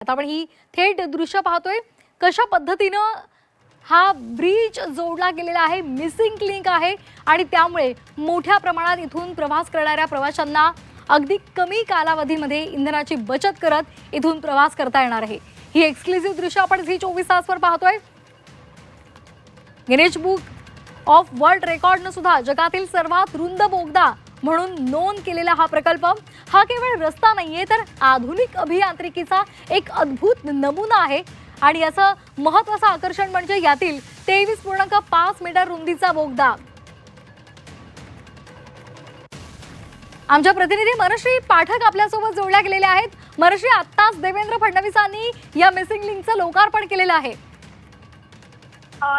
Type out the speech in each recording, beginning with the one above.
आता आपण ही थेट दृश्य पाहतोय कशा पद्धतीनं हा ब्रिज जोडला गेलेला आहे, मिसिंग लिंक आहे आणि त्यामुळे मोठ्या प्रमाणात इथून प्रवास करणाऱ्या प्रवाशांना अगदी कमी कालावधीमध्ये इंधनाची बचत करत इथून प्रवास करता येणार आहे। ही एक्सक्लुसिव्ह दृश्य आपण झी 24 तासवर पाहतोय। गिनीज बुक ऑफ वर्ल्ड रेकॉर्डने सुद्धा जगातील सर्वात रुंद बोगदा म्हणून नोंद केलेला हा प्रकल्प हा केवळ रस्ता नाहीये तर आधुनिक अभियांत्रिकीचा एक अद्भुत नमुना आहे। आणि याचं महत्त्वाचं आकर्षण म्हणजे यातील 23.5 मीटर रुंदीचा बोगदा। आमच्या प्रतिनिधी मनश्री पाठक आपल्यासोबत जोडल्या गेलेले आहेत। मनश्री, आत्ताच देवेंद्र फडणवीसांनी या मिसिंग लिंकचं लोकार्पण केलेलं आहे।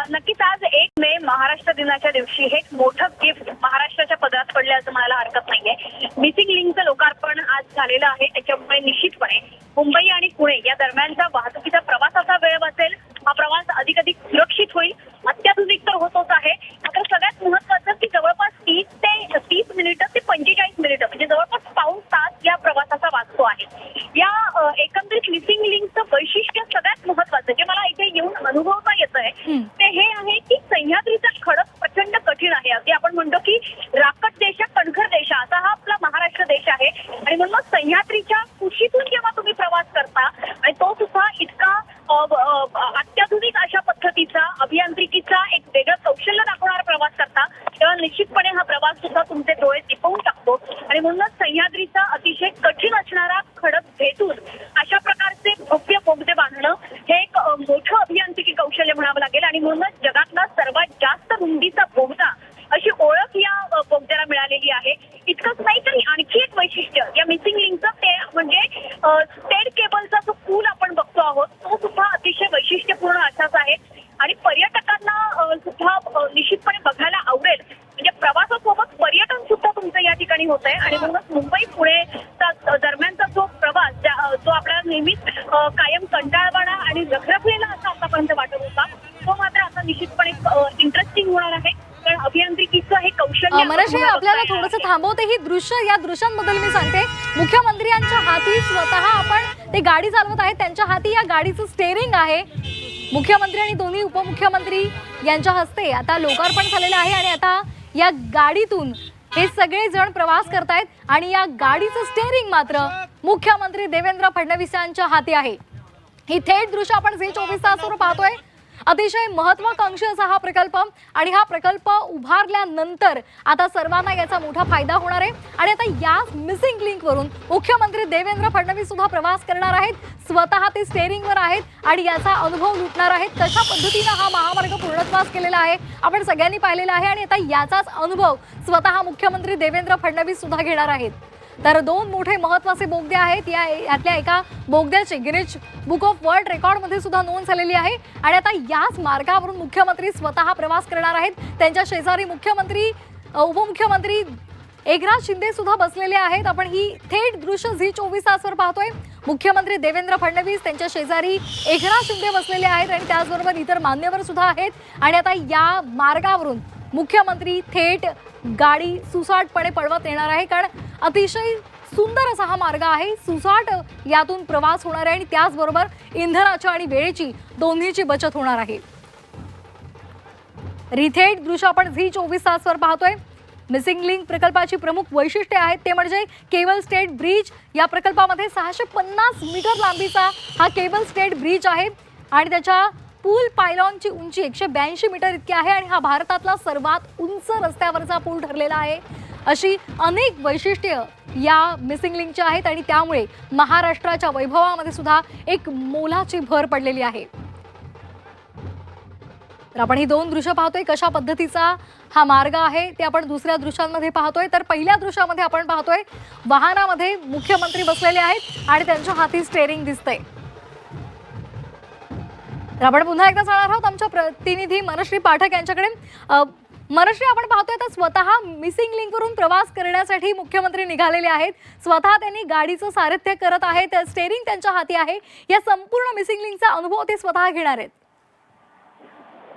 नक्कीच आज 1 मे महाराष्ट्र दिनाच्या दिवशी हे एक मोठं गिफ्ट महाराष्ट्राच्या पदरात पडले असं म्हणायला हरकत नाहीये। मिसिंग लिंकचं लोकार्पण आज झालेलं आहे, त्याच्यामुळे निश्चितपणे मुंबई आणि पुणे या दरम्यानचा वाहतुकीचा प्रवासाचा वेळ वाचेल, हा प्रवास अधिक सुरक्षित होईल, अत्याधुनिक तर होतोच आहे। मात्र सगळ्यात महत्त्वाचं की जवळपास 30 मिनिटं ते 45 मिनिटं म्हणजे जवळपास पाऊण तास या प्रवासाचा वाचतो आहे। या एकंदरीत मिसिंग लिंकचं वैशिष्ट्य सगळ्यात महत्त्वाचं जे मला इथे येऊन अनुभवता येतंय ते हे आहे की सह्याद्रीचा खडक प्रचंड कठीण आहे। अगदी आपण म्हणतो की राकट देशा कणखर देशा असा हा आपला महाराष्ट्र देश आहे आणि म्हणून सह्याद्रीच्या कुशीतून जेव्हा तुम्ही प्रवास करता आणि तो सुद्धा इतका अत्याधुनिक अशा पद्धतीचा अभियांत्रिकीचा एक वेगळं कौशल्य दाखवणारा प्रवास करता तेव्हा निश्चितपणे हा प्रवास सुद्धा तुमचे डोळे दिपवून टाकतो आणि म्हणूनच सह्याद्रीचा अतिशय कठीण असणारा खडक भेटून अशा प्रकारचे भव्य बोगदे बांधणं हे एक मोठं अभियांत्रिकी कौशल्य म्हणावं लागेल आणि म्हणूनच जगातला सर्वात जास्त रुंदीचा बोगदा अशी ओळख या बोगद्याला मिळालेली आहे। इतकंच नाही तर आणखी एक वैशिष्ट्य या मिसिंग लिंकचं ते म्हणजे स्टेड केबलचा जो पूल आपण बघतो आहोत तो सुद्धा अतिशय वैशिष्ट्यपूर्ण असाच आहे आणि पर्यटकांना सुद्धा निश्चितपणे बघायला आवडेल। म्हणजे प्रवासासोबत पर्यटन सुद्धा तुमचं या ठिकाणी होत आहे आणि म्हणूनच मुंबई पुणे दरम्यानचा जो प्रवास जो आपल्याला नेहमीच कायम कंटाळवाणा आणि रखरखलेला असा आतापर्यंत वाटत होता तो मात्र आता निश्चितपणे इंटरेस्टिंग होणार आहे। कारण अभियांत्रिकीचं हे कौशल्य मनश्री, आपल्याला थोडंसं थांबवते ही दृश्य या दृश्यांबद्दल मी सांगते। मुख्यमंत्र्यांच्या हाती स्वतः आपण ते गाडी चालवत आहेत, त्यांच्या हाती या गाडीचं स्टेअरिंग आहे। मुख्यमंत्री आणि दोन्ही उपमुख्यमंत्री यांच्या हस्ते आता लोकार्पण झालेलं आहे आणि आता या गाडीतून हे सगळे जण प्रवास करतायत आणि या गाडीचं स्टेअरिंग मात्र मुख्यमंत्री देवेंद्र फडणवीस यांच्या हाती आहे। ही थेट दृश्य आपण झी 24 तासवर पाहतोय। अतिशय महत्त्वाकांक्षी असा हा प्रकल्प आणि हा प्रकल्प उभारल्यानंतर आता सर्वांना याचा मोठा फायदा होणार आहे आणि आता या मिसिंग लिंक वरून मुख्यमंत्री देवेंद्र फडणवीस सुद्धा प्रवास करणार आहेत, स्वतः ते स्टेअरिंगवर आहेत आणि याचा अनुभव लुटणार आहेत। कशा पद्धतीने हा महामार्ग पूर्णत्वास केलेला आहे आपण सगळ्यांनी पाहिलेला आहे आणि आता याचाच अनुभव स्वतः मुख्यमंत्री देवेंद्र फडणवीस सुद्धा घेणार आहेत। तर दोन मोठे महत्त्वाचे बोगदे आहेत, यातल्या एका बोगद्याची गिनीज बुक ऑफ वर्ल्ड रेकॉर्डमध्ये सुद्धा नोंद झालेली आहे आणि आता याच मार्गावरून मुख्यमंत्री स्वतः प्रवास करणार आहेत। त्यांच्या शेजारी मुख्यमंत्री उपमुख्यमंत्री एकनाथ शिंदे सुद्धा बसलेले आहेत। आपण ही थेट दृश्य झी 24 तासवर पाहतोय। मुख्यमंत्री देवेंद्र फडणवीस त्यांच्या शेजारी एकनाथ शिंदे बसलेले आहेत आणि त्याचबरोबर इतर मान्यवर सुद्धा आहेत आणि आता या मार्गावरून मुख्यमंत्री थेट गाडी सुसाटपणे पळवत येणार आहे कारण अतिशय सुंदर असा हा मार्ग आहे, सुसाट यातून प्रवास होणार आहे आणि त्याचबरोबर इंधनाच्या आणि वेळेची दोन्हीची बचत होणार आहे। रिथेट दृश्य आपण झी 24 तासवर पाहतोय। मिसिंग लिंक प्रकल्पाची प्रमुख वैशिष्ट्ये आहेत ते म्हणजे केबल स्टेड ब्रिज। या प्रकल्पामध्ये 650 मीटर लांबीचा हा केबल स्टेड ब्रिज आहे आणि त्याच्या पूल पायलॉनची उंची 182 मीटर इतकी आहे आणि हा भारतातला सर्वात उंच रस्त्यावरचा पूल ठरलेला आहे। अशी अनेक वैशिष्ट्ये या मिसिंग लिंकची आहेत आणि त्यामुळे महाराष्ट्राच्या वैभवामध्ये सुद्धा एक मोलाची भर पडलेली आहे। तर आपण ही दोन दृश्य पाहतोय कशा पद्धतीचा हा मार्ग आहे ते आपण दुसऱ्या दृश्यांमध्ये पाहतोय। तर पहिल्या दृश्यामध्ये आपण पाहतोय वाहनामध्ये मुख्यमंत्री बसलेले आहेत आणि त्यांच्या हाती स्टेअरिंग दिसतंय। तर आपण पुन्हा एकदा जाणार आहोत आमच्या प्रतिनिधी मनश्री पाठक यांच्याकडे। मनश्री, आपण पाहतोय तर स्वतः मिसिंग लिंकवरून प्रवास करण्यासाठी मुख्यमंत्री निघालेले आहेत, स्वतः त्यांनी गाडीचं सारथ्य करत आहेत, स्टेअरिंग त्यांच्या हाती आहे। या संपूर्ण मिसिंग लिंकचा अनुभव ते स्वतः घेणार आहेत।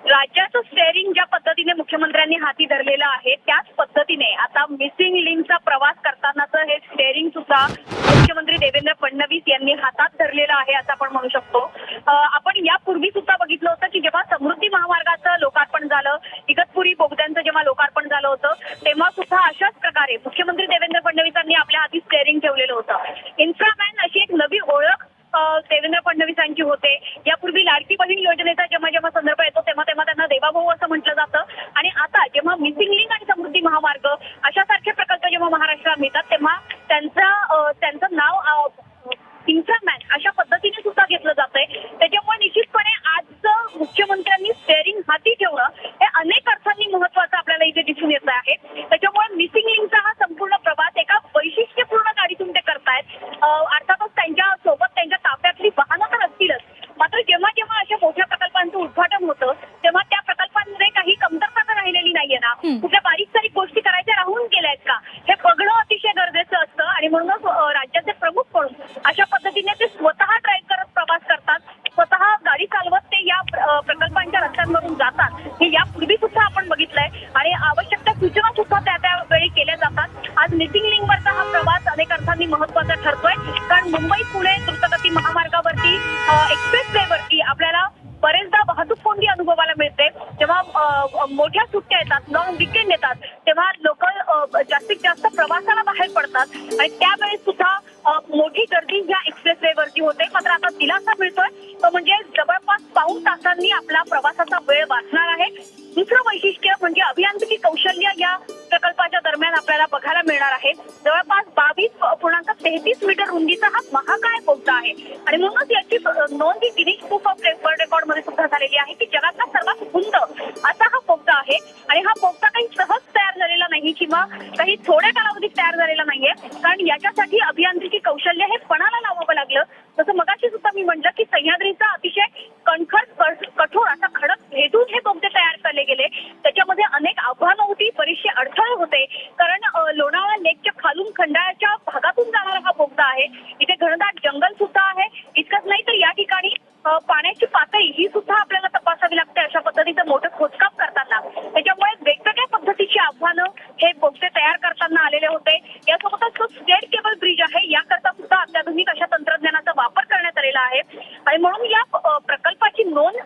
राज्याचं स्टेअरिंग ज्या पद्धतीने मुख्यमंत्र्यांनी हाती धरलेलं आहे त्याच पद्धतीने आता मिसिंग लिंकचा प्रवास करतानाचं हे स्टेअरिंग सुद्धा मुख्यमंत्री देवेंद्र फडणवीस यांनी हातात धरलेलं आहे असं आपण म्हणू शकतो. आपण यापूर्वी सुद्धा बघितलं होतं की जेव्हा समृद्धी महामार्गाचं लोकार्पण झालं, इगतपुरी बोगद्यांचं जेव्हा लोकार्पण झालं होतं तेव्हा सुद्धा अशाच प्रकारे मुख्यमंत्री देवेंद्र फडणवीसांनी आपल्या हाती स्टेअरिंग ठेवलेलं होतं. इन्फ्रामॅन अशी एक नवी ओळख देवेंद्र फडणवीसांची होते. यापूर्वी लाडकी बहीण योजनेचा जेव्हा जेव्हा संदर्भ येतो तेव्हा तेव्हा त्यांना देवाभाऊ असं म्हटलं जातं आणि आता जेव्हा मिसिंग लिंक आणि समृद्धी महामार्ग अशासारखे प्रकल्प जेव्हा महाराष्ट्रात मिळतात तेव्हा त्यांचं नाव इन्फ्रामॅन अशा पद्धतीने सुद्धा घेतलं जातंय. त्याच्यामुळे निश्चितपणे आज मुख्यमंत्र्यांनी स्टेअरिंग हाती ठेवणं हे अनेक अर्थांनी महत्वाचं आपल्याला इथे दिसून येत आहे. त्याच्यामुळे मिसिंग लिंकचा हा संपूर्ण प्रवास एका वैशिष्ट्यपूर्ण गाडीतून ते करतायत. अर्थातच त्यांच्या सोबत त्यांच्या ताफ्यातली वाहनं तर असतीलच, मात्र जेव्हा जेव्हा अशा मोठ्या प्रकल्पांचं उद्घाटन होतं तेव्हा त्या प्रकल्पांमध्ये काही कमतरता तर राहिलेली नाहीये ना, कुठल्या बारीक सारीक गोष्टी करायच्या राहून गेल्यात का हे बघणं अतिशय गरजेचं असतं आणि म्हणूनच राज्याचे प्रमुख म्हणून अशा पद्धतीने ते स्वतः ड्राईव्ह करत प्रवास करतात, स्वतः गाडी चालवत ते या प्रकल्पांच्या रस्त्यांवरून जातात. हे यापूर्वी सुद्धा आपण बघितलंय आणि आवश्यक त्या सूचना सुद्धा त्यावेळी केल्या जातात. आज मिसिंग लिंकवरचा हा प्रवास अनेक अर्थांनी महत्वाचा ठरतोय कारण मुंबई पुणे द्रुतगती महामार्गावरती एक्सप्रेस वेवरती आपल्याला बरेचदा वाहतूक कोंडी अनुभवायला मिळते. जेव्हा मोठ्या सुट्ट्या येतात, लॉंग विकेंड येतात तेव्हा लोक जास्तीत जास्त प्रवासाला बाहेर पडतात आणि त्यावेळेस सुद्धा मोठी गर्दी ह्या एक्सप्रेस वेवरती होते. मात्र आता दिलासा मिळतोय तो म्हणजे जवळपास पाऊण तासांनी आपला प्रवासाचा वेळ वाचणार आहे. दुसरं वैशिष्ट्य म्हणजे अभियांत्रिकी कौशल्य या प्रकल्पाच्या दरम्यान आपल्याला बघायला मिळणार आहे. जवळपास 22.33 मीटर रुंदीचा हा महाकाय बोगदा आहे आणि म्हणूनच याची नोंद ही Guinness book of world record मध्ये सुद्धा झालेली आहे की जगातला सर्वात रुंद असा हा बोगदा आहे. आणि हा बोगदा काही सहज तयार झालेला नाही किंवा काही थोड्या कालावधीत तयार झालेला नाहीये कारण याच्यासाठी अभियांत्रिकी कौशल्य हे पणाला लावावं लागलं. जसं मगाशी सुद्धा मी म्हटलं की सह्याद्रीचा अतिशय कठोर असा खडक भेटून हे बोगदे तयार केले गेले. त्याच्यामध्ये अनेक आव्हानं होती, बरेचसे अडथळे होते कारण लोणावळा लेकच्या खालून खंडाळ्याच्या भागातून जाणारा हा बोगदा आहे. इथे घनदाट जंगल सुद्धा आहे. इतकंच नाही तर या ठिकाणी पाण्याची पातळी ही सुद्धा आपल्याला तपासावी लागते अशा पद्धतीचं मोठं खोदकाम करताना. त्याच्यामुळे वेगवेगळ्या पद्धतीची आव्हानं हे बोगदे तयार करताना आलेले होते. यासोबतच तो स्टेट केबल ब्रिज आहे याकरता सुद्धा अत्याधुनिक अशा तंत्रज्ञानाचा वापर करण्यात आलेला आहे आणि म्हणून या प्रकल्पाची नोंद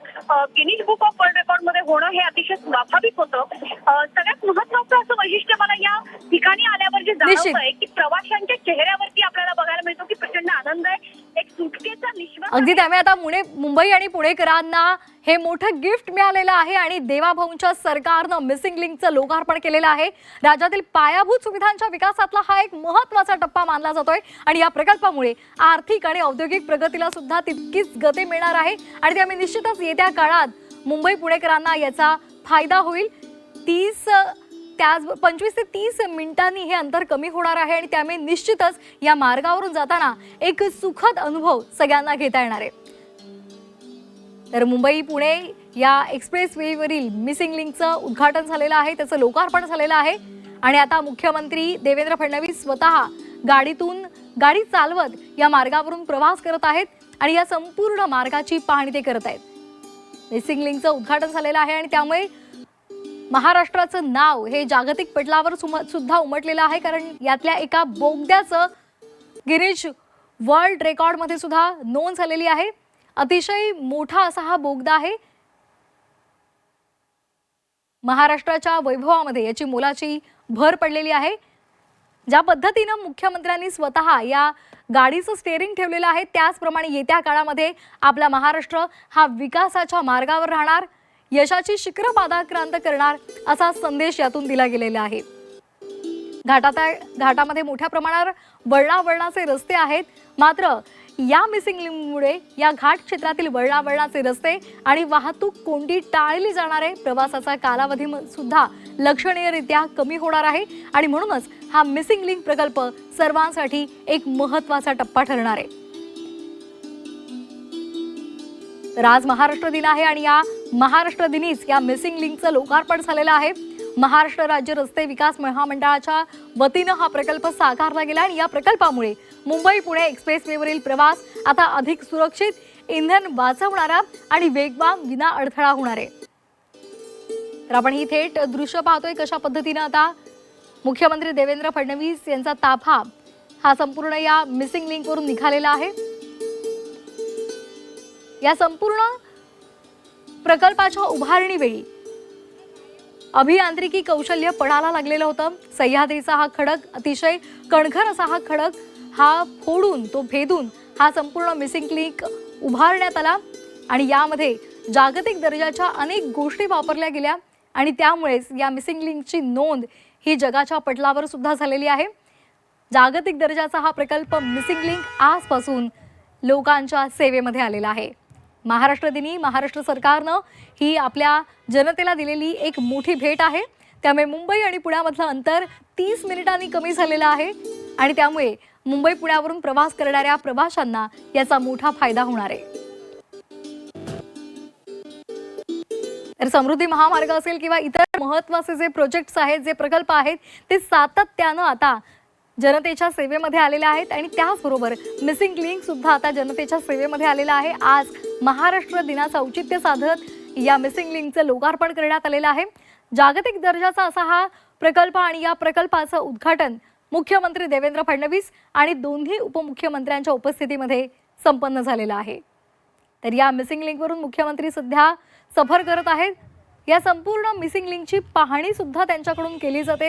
Guinness book of world record मध्ये होणं हे अतिशय स्वाभाविक होतं. सगळ्यात महत्वाचं असं वैशिष्ट्य मला या ठिकाणी आल्यावर जे जाणवतंय की प्रवाशांच्या चेहऱ्यावरती आपल्याला बघायला मिळतो की प्रचंड आनंद आहे, एक सुटकेचा निश्वास. अगदी त्यामुळे आता मुंबई आणि पुणेकरांना हे मोठं गिफ्ट मिळालेलं आहे आणि देवाभाऊंच्या सरकारनं मिसिंग लिंकचं लोकार्पण केलेलं आहे. राज्यातील पायाभूत सुविधांच्या विकासातला हा एक महत्त्वाचा टप्पा मानला जातोय आणि या प्रकल्पामुळे आर्थिक आणि औद्योगिक प्रगतीला सुद्धा तितकीच गती मिळणार आहे आणि त्यामुळे निश्चितच येत्या काळात मुंबई पुणेकरांना याचा फायदा होईल. 25 ते 30 मिनिटांनी हे अंतर कमी होणार आहे आणि त्यामुळे निश्चितच या मार्गावरून जाताना एक सुखद अनुभव सगळ्यांना घेता येणार आहे. तर मुंबई पुणे या एक्सप्रेस वेवरील मिसिंग लिंकचं उद्घाटन झालेलं आहे, त्याचं लोकार्पण झालेलं आहे आणि आता मुख्यमंत्री देवेंद्र फडणवीस स्वतः गाडी चालवत या मार्गावरून प्रवास करत आहेत आणि या संपूर्ण मार्गाची पाहणी ते करत आहेत. मिसिंग लिंकचं उद्घाटन झालेलं आहे आणि त्यामुळे महाराष्ट्राचं नाव हे जागतिक पटलावर सुद्धा उमटलेलं आहे कारण यातल्या एका बोगद्याचं गिनीज वर्ल्ड रेकॉर्डमध्ये सुद्धा नोंद झालेली आहे. अतिशय मोठा असा हा बोगदा आहे. महाराष्ट्राच्या वैभवामध्ये याची मोलाची भर पडलेली आहे. ज्या पद्धतीनं मुख्यमंत्र्यांनी स्वतः या गाडीचं स्टेअरिंग ठेवलेलं आहे त्याचप्रमाणे येत्या काळामध्ये आपला महाराष्ट्र हा विकासाच्या मार्गावर राहणार, यशाची शिखरं पादाक्रांत करणार असा संदेश यातून दिला गेलेला आहे. घाटामध्ये मोठ्या प्रमाणावर वळणावळणाचे रस्ते आहेत, मात्र या मिसिंग लिंकमुळे या घाट क्षेत्रातील वळणावळणाचे रस्ते आणि वाहतूक कोंडी टाळली जाणार आहे. प्रवासाचा कालावधी सुद्धा लक्षणीयरित्या कमी होणार आहे आणि म्हणूनच हा मिसिंग लिंक प्रकल्प सर्वांसाठी एक महत्त्वाचा टप्पा ठरणार आहे. तर आज महाराष्ट्र दिन आहे आणि या महाराष्ट्र दिनीच या मिसिंग लिंकचं लोकार्पण झालेलं आहे. महाराष्ट्र राज्य रस्ते विकास महामंडळाच्या वतीनं हा प्रकल्प साकारला गेला आणि या प्रकल्पामुळे मुंबई पुणे एक्सप्रेस वेवरील प्रवास आता अधिक सुरक्षित, इंधन वाचवणारा आणि वेगवान विना अडथळा होणार आहे. तर आपण ही थेट दृश्य पाहतोय कशा पद्धतीनं आता मुख्यमंत्री देवेंद्र फडणवीस यांचा ताफा हा संपूर्ण या मिसिंग लिंक वरून निघालेला आहे। या संपूर्ण प्रकल्पाच्या उभारणीवेळी अभियांत्रिकी कौशल्य पणाला लागलेलं होतं। सह्याद्रीचा हा खडक अतिशय कणखर असा हा खडक हा फोडून तो भेदून हा संपूर्ण मिसिंग लिंक उभारण्यात आला आणि यामध्ये जागतिक दर्जाच्या अनेक गोष्टी वापरल्या गेल्या आणि त्यामुळेच या मिसिंग लिंकची नोंद ही जगाच्या पटलावर सुद्धा झालेली आहे। जागतिक दर्जाचा हा प्रकल्प मिसिंग लिंक आजपासून लोकांच्या सेवेमध्ये आलेला आहे। महाराष्ट्र दिनी महाराष्ट्र सरकारनं ही आपल्या जनतेला दिलेली एक मोठी भेट आहे। त्यामुळे मुंबई आणि पुण्यामधलं अंतर 30 मिनिटांनी कमी झालेलं आहे आणि त्यामुळे मुंबई पुण्यावरून प्रवास करणाऱ्या प्रवाशांना याचा मोठा फायदा होणार आहे। तर समृद्धी महामार्ग असेल किंवा इतर महत्त्वाचे जे प्रोजेक्ट्स आहेत जे प्रकल्प आहेत ते सातत्यानं आता जनतेच्या सेवेमध्ये आलेले आहेत आणि त्याचबरोबर मिसिंग लिंक सुद्धा आता जनतेच्या सेवेमध्ये आलेला आहे। आज महाराष्ट्र दिनाचं औचित्य साधत या मिसिंग लिंकचं लोकार्पण करण्यात आलेलं आहे। जागतिक दर्जाचा असा हा प्रकल्प आणि या प्रकल्पाचं उद्घाटन मुख्यमंत्री देवेंद्र फडणवीस आणि दोन्ही उपमुख्यमंत्र्यांच्या उपस्थितीमध्ये संपन्न झालेलं आहे। तर या मिसिंग लिंकवरून मुख्यमंत्री सध्या सफर करत आहेत। या संपूर्ण मिसिंग लिंकची पाहणी सुद्धा त्यांच्याकडून केली जाते।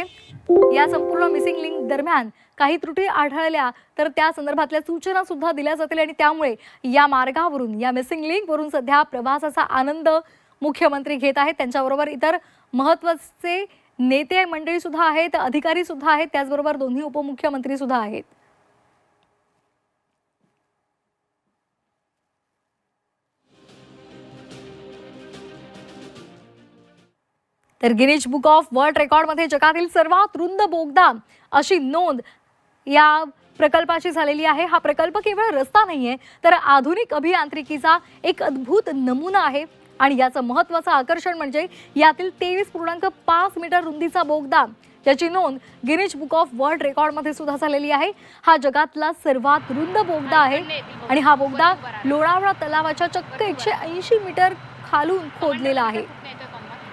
या संपूर्ण मिसिंग लिंक दरम्यान काही त्रुटी आढळल्या तर त्या संदर्भातल्या सूचना सुद्धा दिल्या जातील आणि त्यामुळे या मार्गावरून या मिसिंग लिंकवरून सध्या प्रवासाचा आनंद मुख्यमंत्री घेत आहेत। त्यांच्याबरोबर इतर महत्त्वाचे नेते मंडळी सुद्धा आहेत, अधिकारी सुद्धा आहेत, त्याचबरोबर दोन्ही उपमुख्यमंत्री सुद्धा आहेत। तर गिनीज बुक ऑफ वर्ल्ड रेकॉर्डमध्ये जगातील सर्वात रुंद बोगदा अशी नोंद या प्रकल्पाची झालेली आहे। हा प्रकल्प केवळ रस्ता नाहीये तर आधुनिक अभियांत्रिकीचा एक अद्भुत नमुना आहे आणि याचं महत्त्वाचं आकर्षण म्हणजे यातील 23.5 मीटर रुंदीचा बोगदा ज्याची नोंद गिनीज बुक ऑफ वर्ल्ड रेकॉर्डमध्ये सुद्धा झालेली आहे। हा जगातला सर्वात रुंद बोगदा आहे आणि हा बोगदा लोणावळा तलावाच्या चक्क 180 मीटर खालून खोदलेला आहे।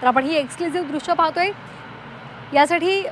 तर आपण ही एक्सक्लुझिव्ह दृश्य पाहतोय। यासाठी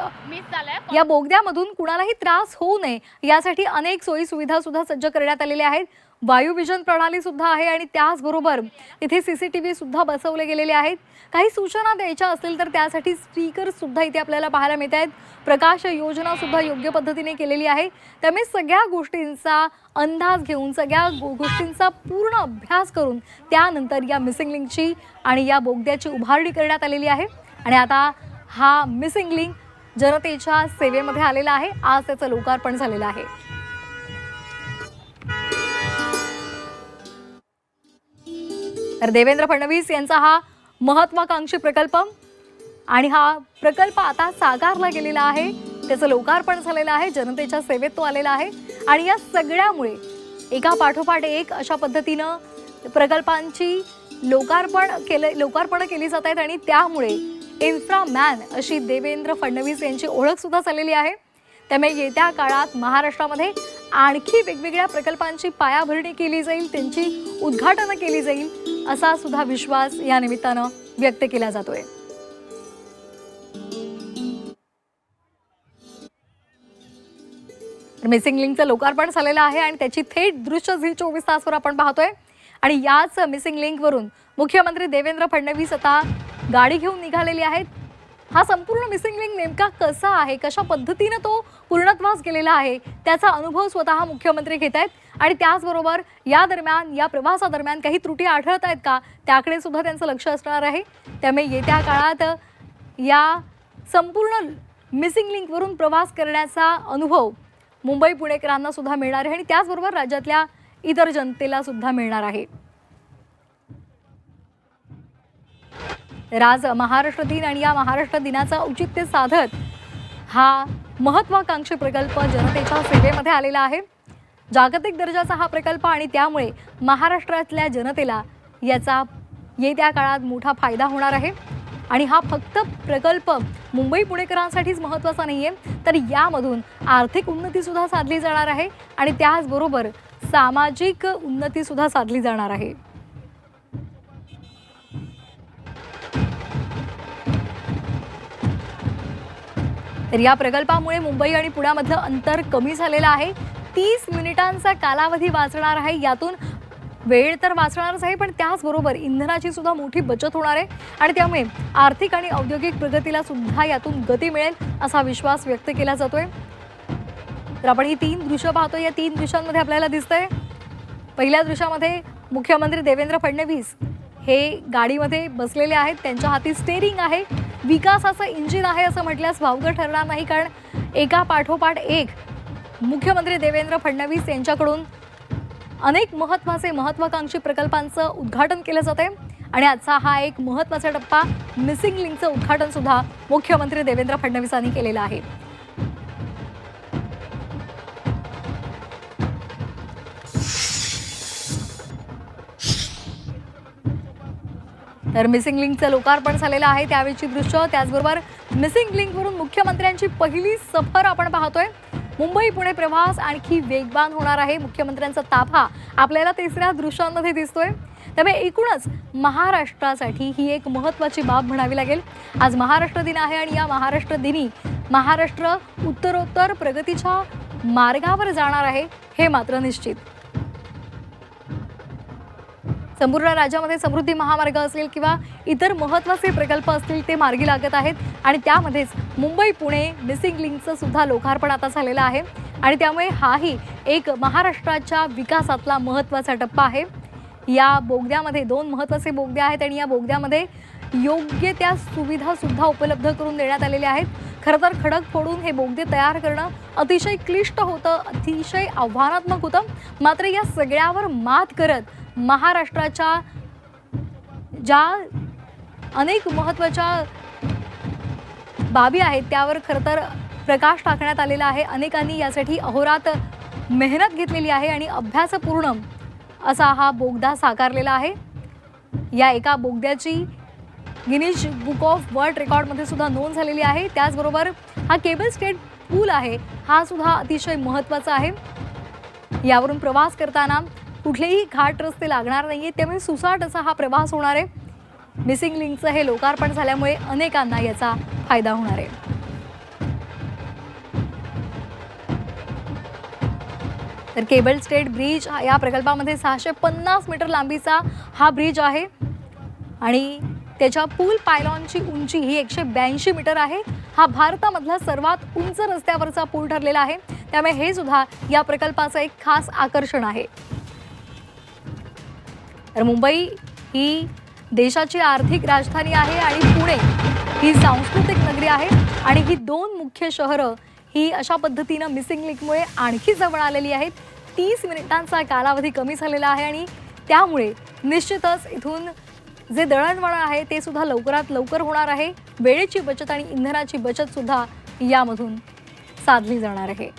या बोगद्यामधून कुणालाही त्रास होऊ नये यासाठी अनेक सोयी सुविधा सुद्धा सज्ज करण्यात आलेल्या आहेत। वायू विजन प्रणाली सुद्धा आहे आणि त्याचबरोबर इथे सीसीटीव्ही सुद्धा बसवले गेलेले आहेत। काही सूचना द्यायच्या असतील तर त्यासाठी स्पीकर सुद्धा इथे आपल्याला पाहायला मिळत आहेत। प्रकाश योजना सुद्धा योग्य पद्धतीने केलेली आहे। त्यामुळे सगळ्या गोष्टींचा अंदाज घेऊन सगळ्या गोष्टींचा पूर्ण अभ्यास करून त्यानंतर या मिसिंग लिंकची आणि या बोगद्याची उभारणी करण्यात आलेली आहे आणि आता हा मिसिंग लिंक जनतेच्या सेवेमध्ये आलेला आहे। आज त्याचं लोकार्पण झालेलं आहे। तर देवेंद्र फडणवीस यांचा हा महत्त्वाकांक्षी प्रकल्प आणि हा प्रकल्प आता साकारला गेलेला आहे। त्याचं लोकार्पण झालेलं आहे। जनतेच्या सेवेत तो आलेला आहे आणि या सगळ्यामुळे एका पाठोपाठ एक अशा पद्धतीनं प्रकल्पांची लोकार्पण केली जात आहेत आणि त्यामुळे इन्फ्रामॅन अशी देवेंद्र फडणवीस यांची ओळख सुद्धा झालेली आहे। त्यामुळे येत्या काळात महाराष्ट्रामध्ये आणखी वेगवेगळ्या प्रकल्पांची पायाभरणी केली जाईल, त्यांची उद्घाटनं केली जाईल असा सुद्धा विश्वास या निमित्तानं व्यक्त केला जातोय। मिसिंग लिंकचं लोकार्पण झालेलं आहे आणि त्याची थेट दृश्य झी 24 तासवर आपण पाहतोय आणि याच मिसिंग लिंकवरून मुख्यमंत्री देवेंद्र फडणवीस आता गाडी घेऊन निघालेली आहेत। हा संपूर्ण मिसिंग लिंक नेमका कसा आहे, कशा पद्धतीने तो पूर्णत्वास गेलेला आहे त्याचा अनुभव स्वतः मुख्यमंत्री घेत आहेत आणि त्याचबरोबर या दरम्यान या प्रवासादरम्यान काही त्रुटी आढळत आहेत का त्याकडे सुद्धा त्यांचं लक्ष असणार आहे। त्यामुळे येत्या काळात या संपूर्ण मिसिंग लिंकवरून प्रवास करण्याचा अनुभव मुंबई पुणेकरांना सुद्धा मिळणार आहे आणि त्याचबरोबर राज्यातल्या इतर जनतेला सुद्धा मिळणार आहे। आज महाराष्ट्र दिन आणि या महाराष्ट्र दिनाचं औचित्य साधत हा महत्त्वाकांक्षी प्रकल्प जनतेच्या सेवेमध्ये आलेला आहे। जागतिक दर्जाचा हा प्रकल्प आणि त्यामुळे महाराष्ट्रातल्या जनतेला याचा येत्या काळात मोठा फायदा होणार आहे आणि हा फक्त प्रकल्प मुंबई पुणेकरांसाठीच महत्त्वाचा नाहीये तर यामधून आर्थिक उन्नती सुद्धा साधली जाणार आहे आणि त्याचबरोबर सामाजिक उन्नती सुद्धा साधली जाणार आहे। तर या प्रकल्पामुळे मुंबई आणि पुण्यामधलं अंतर कमी झालेलं आहे. 30 मिनिटांचा कालावधी वाचणार आहे. यातून वेळ तर वाचणारच आहे, पण त्याचबरोबर इंधनाची सुद्धा मोठी बचत होणार आहे आणि त्यामुळे आर्थिक आणि औद्योगिक प्रगतीला सुद्धा यातून गती मिळेल असा विश्वास व्यक्त केला जातोय. तर आपण ही 3 दृश्य पाहतोय. या 3 दृश्यांमध्ये आपल्याला दिसतंय, पहिल्या दृश्यामध्ये मुख्यमंत्री देवेंद्र फडणवीस हे गाडीमध्ये बसलेले आहेत. त्यांच्या हाती स्टेअरिंग आहे. विकासाचं इंजिन आहे असं म्हटल्यास वावगं ठरणार नाही, कारण एका पाठोपाठ एक मुख्यमंत्री देवेंद्र फडणवीस यांच्याकडून अनेक महत्त्वाकांक्षी प्रकल्पांचं उद्घाटन केलं जाते आणि आजचा हा एक महत्त्वाचा टप्पा मिसिंग लिंकचं उद्घाटन सुद्धा मुख्यमंत्री देवेंद्र फडणवीसांनी केलेलं आहे. तर मिसिंग लिंकचं लोकार्पण झालेलं आहे त्यावेळीची दृश्य, त्याचबरोबर मिसिंग लिंकवरून मुख्यमंत्र्यांची पहिली सफर आपण पाहतोय. मुंबई पुणे प्रवास आणखी वेगवान होणार आहे. मुख्यमंत्र्यांचा ताफा आपल्याला तिसऱ्या दृश्यांमध्ये दिसतोय. त्यामुळे एकूणच महाराष्ट्रासाठी ही एक महत्त्वाची बाब म्हणावी लागेल. आज महाराष्ट्र दिन आहे आणि या महाराष्ट्र दिनी महाराष्ट्र उत्तरोत्तर प्रगतीच्या मार्गावर जाणार आहे हे मात्र निश्चित. संपूर्ण राज्यामध्ये समृद्धी महामार्ग असेल किंवा इतर महत्त्वाचे प्रकल्प असतील ते मार्गी लागत आहेत आणि त्यामध्येच मुंबई पुणे मिसिंग लिंकचं सुद्धा लोकार्पण आता झालेलं आहे आणि त्यामुळे हाही एक महाराष्ट्राच्या विकासातला महत्त्वाचा टप्पा आहे. या बोगद्यामध्ये 2 महत्त्वाचे बोगदे आहेत आणि या बोगद्यामध्ये योग्य त्या सुविधा सुद्धा उपलब्ध करून देण्यात आलेल्या आहेत. खरं तर खडक फोडून हे बोगदे तयार करणं अतिशय क्लिष्ट होतं, अतिशय आव्हानात्मक होतं. मात्र या सगळ्यावर मात करत महाराष्ट्राच्या ज्या अनेक महत्त्वाच्या बाबी आहेत त्यावर खरं तर प्रकाश टाकण्यात आलेला आहे. अनेकांनी यासाठी अहोरात्र मेहनत घेतलेली आहे आणि अभ्यासपूर्ण असा हा बोगदा साकारलेला आहे. या एका बोगद्याची गिनीज बुक ऑफ वर्ल्ड रेकॉर्डमध्ये सुद्धा नोंद झालेली आहे. त्याचबरोबर हा केबल स्टेट पूल आहे, हा सुद्धा अतिशय महत्त्वाचा आहे. यावरून प्रवास करताना कुठलेही घाट रस्ते लागणार नाहीये, त्यामुळे सुसाट असा हा प्रवास होणार आहे. मिसिंग लिंकचं हे लोकार्पण झाल्यामुळे अनेकांना याचा फायदा होणार आहे. तर केबल स्टेट ब्रिज या प्रकल्पामध्ये 650 मीटर लांबीचा हा ब्रिज आहे आणि त्याच्या पूल पायलॉनची उंची ही 182 मीटर आहे. हा भारतामधला सर्वात उंच रस्त्यावरचा पूल ठरलेला आहे, त्यामुळे हे सुद्धा या प्रकल्पाचं एक खास आकर्षण आहे. तर मुंबई ही देशाची आर्थिक राजधानी आहे आणि पुणे ही सांस्कृतिक नगरी आहे आणि ही 2 मुख्य शहरं ही अशा पद्धतीनं मिसिंग लिंकमुळे आणखी जवळ आलेली आहेत. 30 मिनिटांचा कालावधी कमी झालेला आहे आणि त्यामुळे निश्चितच इथून जे दळणवळण आहे ते सुद्धा लवकरात लवकर होणार आहे. वेळेची बचत आणि इंधनाची बचत सुद्धा यामधून साधली जाणार आहे.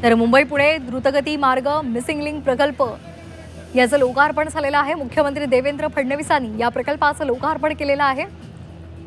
तर मुंबई पुणे द्रुतगती मार्ग मिसिंग लिंक प्रकल्प याचं लोकार्पण झालेलं आहे. मुख्यमंत्री देवेंद्र फडणवीसांनी या प्रकल्पाचं लोकार्पण केलेलं आहे.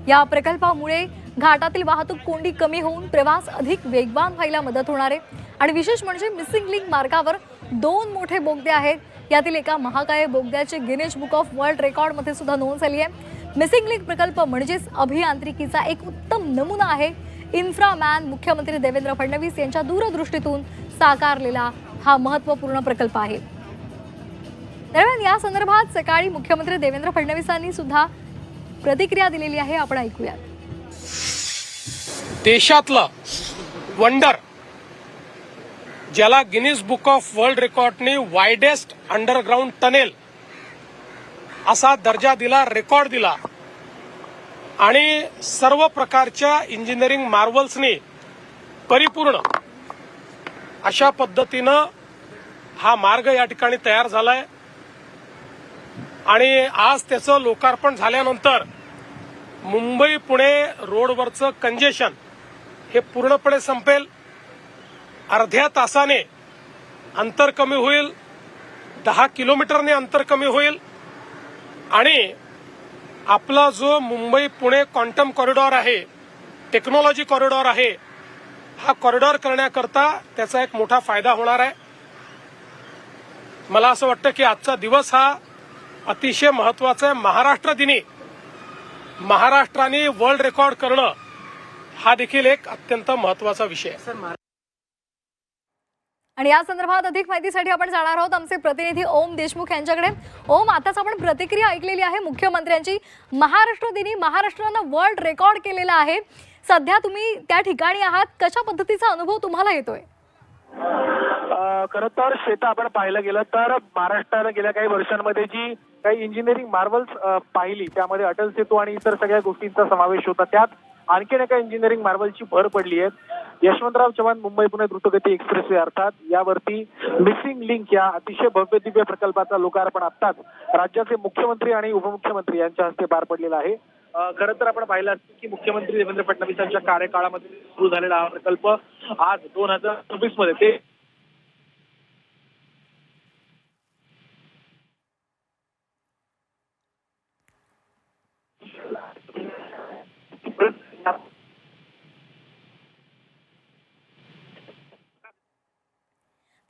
या प्रकल्पामुळे घाटातील वाहतूक कोंडी कमी होऊन प्रवास अधिक वेगवान व्हायला मदत होणार आहे आणि विशेष म्हणजे मिसिंग लिंक मार्गावर 2 मोठे बोगदे आहेत. यातील एका महाकाय बोगद्याची गिनीज बुक ऑफ वर्ल्ड रेकॉर्डमध्ये सुद्धा नोंद झाली आहे. मिसिंग लिंक प्रकल्प म्हणजेच अभियांत्रिकीचा एक उत्तम नमुना आहे. इन्फ्रामॅन मुख्यमंत्री देवेंद्र फडणवीस यांच्या दूरदृष्टीतून साकारलेला हा महत्त्वपूर्ण प्रकल्प आहे. दरम्यान या संदर्भात सकाळी मुख्यमंत्री देवेंद्र फडणवीसांनी सुद्धा प्रतिक्रिया दिलेली आहे, आपण ऐकूयात. देशातलं वंडर ज्याला गिनीज बुक ऑफ वर्ल्ड रेकॉर्डने वायडेस्ट अंडरग्राऊंड टनेल असा दर्जा दिला, रेकॉर्ड दिला आणि सर्व प्रकारच्या इंजिनिअरिंग मार्वल्सने परिपूर्ण अशा पद्धतीनं हा मार्ग या ठिकाणी तयार झालाय आणि आज त्याचं लोकार्पण झाल्यानंतर मुंबई पुणे रोडवरचं कंजेशन हे पूर्णपणे संपेल. अर्ध्या तासाने अंतर कमी होईल, 10 किलोमीटरने अंतर कमी होईल आणि आपला जो मुंबई पुणे क्वांटम कॉरिडॉर आहे, टेक्नॉलॉजी कॉरिडॉर आहे, हा कॉरिडॉर करण्याकरता त्याचा एक मोठा फायदा होणार आहे. मला असं वाटतं की आजचा दिवस हा अतिशय महत्वाचा आहे. महाराष्ट्र दिनी महाराष्ट्राने वर्ल्ड रेकॉर्ड करणं हा देखील एक अत्यंत महत्वाचा विषय आहे. आणि या संदर्भात अधिक माहितीसाठी आपण जाणार आहोत आमचे प्रतिनिधी ओम देशमुख यांच्याकडे. ओम, आताच आपण प्रतिक्रिया ऐकलेली आहे मुख्यमंत्र्यांची. महाराष्ट्र दिनी महाराष्ट्रानं वर्ल्ड रेकॉर्ड केलेला आहे. सध्या तुम्ही त्या ठिकाणी आहात, कशा पद्धतीचा अनुभव तुम्हाला येतोय? खरं तर श्वेता, आपण पाहायला गेलं तर महाराष्ट्रानं गेल्या काही वर्षांमध्ये जी काही इंजिनिअरिंग मार्वल्स पाहिली त्यामध्ये अटल सेतू आणि इतर सगळ्या गोष्टींचा समावेश होता. त्यात आणखीन एका इंजिनिअरिंग मार्वलची भर पडली आहे. यशवंतराव चव्हाण मुंबई पुणे द्रुतगती एक्सप्रेसवे अर्थात यावरती मिसिंग लिंक या अतिशय भव्य दिव्य प्रकल्पाचा लोकार्पण आत्ताच राज्याचे मुख्यमंत्री आणि उपमुख्यमंत्री यांच्या हस्ते पार पडलेला आहे. खरं तर आपण पाहिलं असतं की मुख्यमंत्री देवेंद्र फडणवीस यांच्या कार्यकाळामध्ये सुरू झालेला हा प्रकल्प आज 2024 मध्ये ते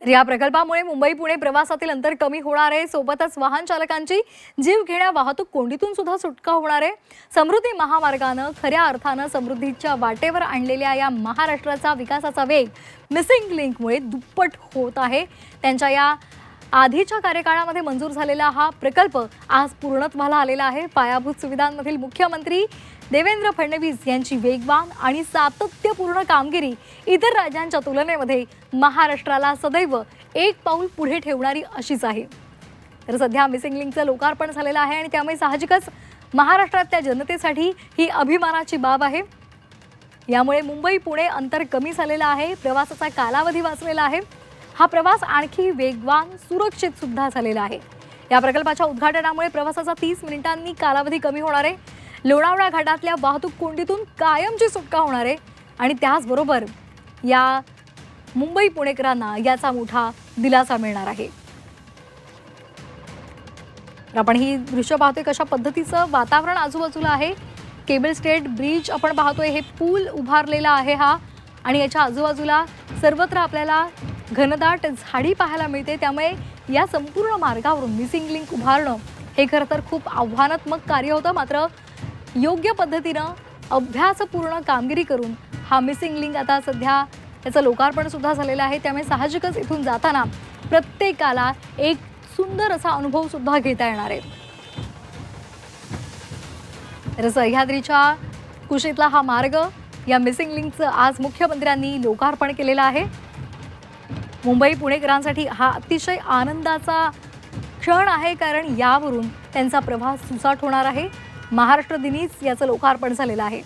या प्रकल्पामुळे मुंबई पुणे प्रवासातील अंतर कमी होणार आहे. सोबतच वाहन चालकांची जीवघेण्या वाहतूक कोंडीतून सुद्धा सुटका होणार आहे. समृद्धी महामार्गानं खऱ्या अर्थानं समृद्धीच्या वाटेवर आणलेल्या या महाराष्ट्राचा विकासाचा वेग मिसिंग लिंकमुळे दुप्पट होत आहे. त्यांच्या या आधीच्या कार्यकाळामध्ये मंजूर झालेला हा प्रकल्प आज पूर्णत्वाला आलेला आहे. पायाभूत सुविधांमधील मुख्यमंत्री देवेंद्र फडणवीस यांची वेगवान आणि सातत्यपूर्ण कामगिरी इतर राज्यांच्या तुलनेमध्ये महाराष्ट्राला सदैव एक पाऊल पुढे ठेवणारी अशीच आहे. तर सध्या मिसिंग लिंकचं लोकार्पण झालेलं आहे आणि त्यामुळे साहजिकच महाराष्ट्रातल्या जनतेसाठी ही अभिमानाची बाब आहे. यामुळे मुंबई पुणे अंतर कमी झालेलं आहे, प्रवासाचा कालावधी वाचलेला आहे. हा प्रवास आणखी वेगवान सुरक्षित सुद्धा झालेला आहे. या प्रकल्पाच्या उद्घाटनामुळे प्रवासाचा 30 मिनिटांनी कालावधी कमी होणार आहे. लोणावळा घाटातल्या वाहतूक कोंडीतून कायमची सुटका होणार आहे आणि त्याचबरोबर या मुंबई पुणेकरांना याचा मोठा दिलासा मिळणार आहे. आपण ही दृश्य पाहतोय कशा पद्धतीचं वातावरण आजूबाजूला आहे. केबल स्टेट ब्रिज आपण पाहतोय, हे पूल उभारलेला आहे हा, आणि याच्या आजूबाजूला सर्वत्र आपल्याला घनदाट झाडी पाहायला मिळते. त्यामुळे या संपूर्ण मार्गावरून मिसिंग लिंक उभारणं हे खरं तर खूप आव्हानात्मक कार्य होतं. मात्र योग्य पद्धतीनं अभ्यासपूर्ण कामगिरी करून हा मिसिंग लिंक आता सध्या त्याचं लोकार्पण सुद्धा झालेलं आहे. त्यामुळे साहजिकच इथून जाताना प्रत्येकाला एक सुंदर असा अनुभव सुद्धा घेता येणार आहे. तर सह्याद्रीच्या कुशीतला हा मार्ग, या मिसिंग लिंकचं आज मुख्यमंत्र्यांनी लोकार्पण केलेलं आहे. मुंबई पुणेकरांसाठी हा अतिशय आनंदाचा क्षण आहे, कारण यावरून त्यांचा प्रवास सुसाट होणार आहे. महाराष्ट्र दिनीच याचं लोकार्पण झालेलं आहे.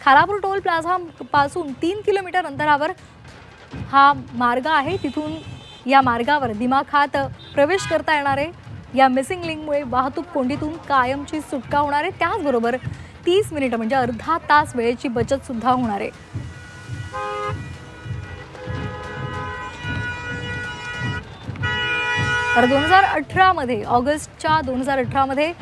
खालापूर टोल प्लाझा पासून 3 किलोमीटर अंतरावर हा मार्ग आहे. तिथून या मार्गावर दिमाखात प्रवेश करता येणार आहे. या मिसिंग लिंकमुळे वाहतूक कोंडीतून कायमची सुटका होणार आहे. त्याचबरोबर 30 मिनिटं म्हणजे अर्धा तास वेळेची बचत सुद्धा होणार आहे. तर 2018 मध्ये ऑगस्टच्या 2018 मध्ये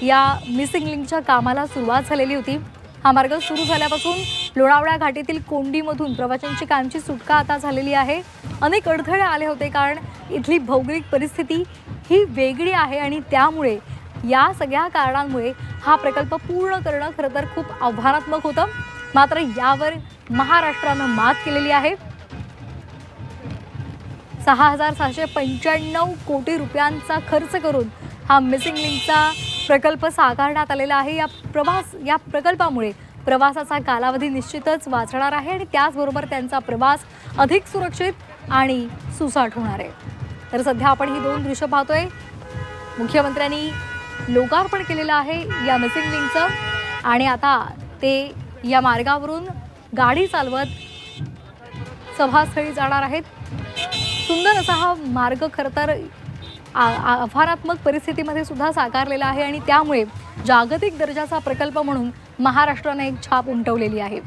या मिसिंग लिंकच्या कामाला सुरुवात झालेली होती. हा मार्ग सुरू झाल्यापासून लोणावळा घाटीतील कोंडीमधून प्रवाशांची कायमची सुटका आता झालेली आहे. अनेक अडथळे आले होते, कारण इथली भौगोलिक परिस्थिती ही वेगळी आहे आणि त्यामुळे या सगळ्या कारणांमुळे हा प्रकल्प पूर्ण करणं खरं तर खूप आव्हानात्मक होतं. मात्र यावर महाराष्ट्रानं मात केलेली आहे. 6,695 कोटी रुपयांचा खर्च करून हा मिसिंग लिंकचा प्रकल्प साकारण्यात आलेला आहे. या प्रकल्पामुळे प्रवासाचा कालावधी निश्चितच वाचणार आहे आणि त्याचबरोबर त्यांचा प्रवास अधिक सुरक्षित आणि सुसाट होणार आहे. तर सध्या आपण ही दोन दृश्य पाहतोय. मुख्यमंत्र्यांनी लोकार्पण केलेलं आहे या मिसिंग लिंकचं आणि आता ते या मार्गावरून गाडी चालवत सभास्थळी जाणार आहेत. सुंदर असा हा मार्ग खरं तर आव्हानात्मक परिस्थितीमध्ये सुद्धा साकारलेला आहे आणि त्यामुळे जागतिक दर्जाचा प्रकल्प म्हणून महाराष्ट्राने एक छाप उमटवलेली आहे.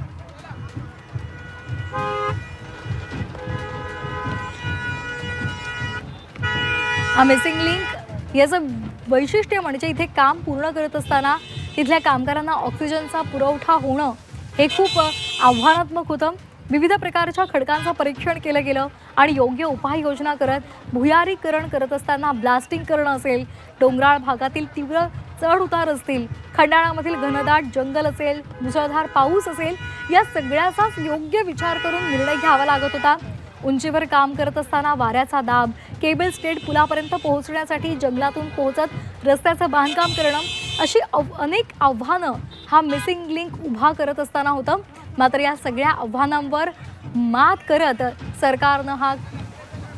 मिसिंग लिंक याचं वैशिष्ट्य म्हणजे इथे काम पूर्ण करत असताना तिथल्या कामगारांना ऑक्सिजनचा पुरवठा होणं हे खूप आव्हानात्मक होतं. विविध प्रकारच्या खडकांचं परीक्षण केलं गेलं आणि योग्य उपाययोजना करत भुयारीकरण करत असताना ब्लास्टिंग करणं असेल, डोंगराळ भागातील तीव्र चढ उतार असतील, खंडाळामधील घनदाट जंगल असेल, मुसळधार पाऊस असेल, या सगळ्याचाच योग्य विचार करून निर्णय घ्यावा लागत होता. उंचीवर काम करत असताना वाऱ्याचा दाब, केबल स्टेट पुलापर्यंत पोहोचण्यासाठी जंगलातून पोहोचत रस्त्याचं बांधकाम करणं, अशी अनेक आव्हानं हा मिसिंग लिंक उभा करत असताना होतं. मात्र या सगळ्या आव्हानांवर मात करत सरकारनं हा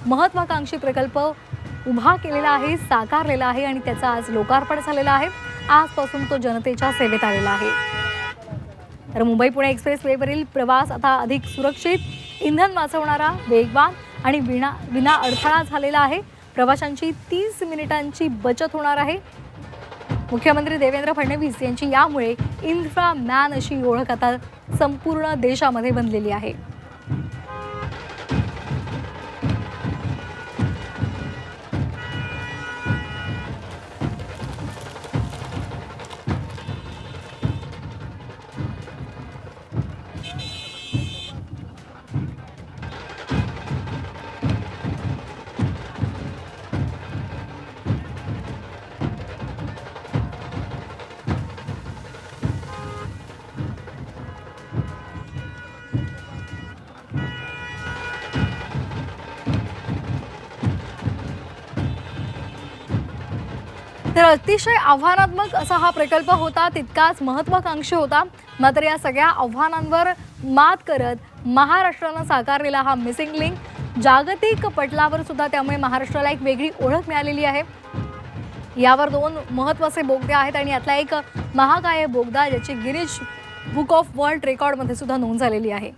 महत्त्वाकांक्षी प्रकल्प उभा केलेला आहे, साकारलेला आहे आणि त्याचं आज लोकार्पण झालेलं आहे. आजपासून तो जनतेच्या सेवेत आलेला आहे. तर मुंबई पुणे एक्सप्रेस वेवरील प्रवास आता अधिक सुरक्षित, इंधन वाचवणारा, वेगवान आणि विना अडथळा झालेला आहे. प्रवाशांची 30 मिनिटांची बचत होणार आहे. मुख्यमंत्री देवेंद्र फडणवीस यांची यामुळे इन्फ्रा मॅन अशी ओळख आता संपूर्ण देशामध्ये बनलेली आहे. तर अतिशय आव्हानात्मक असा हा प्रकल्प होता, तितकाच महत्त्वाकांक्षी होता. मात्र या सगळ्या आव्हानांवर मात करत महाराष्ट्रानं साकारलेला हा मिसिंग लिंक जागतिक पटलावर सुद्धा त्यामुळे महाराष्ट्राला एक वेगळी ओळख मिळालेली आहे. यावर 2 महत्त्वाचे बोगदे आहेत आणि यातला एक महाकाय बोगदा ज्याची गिनीज बुक ऑफ वर्ल्ड रेकॉर्डमध्ये सुद्धा नोंद झालेली आहे.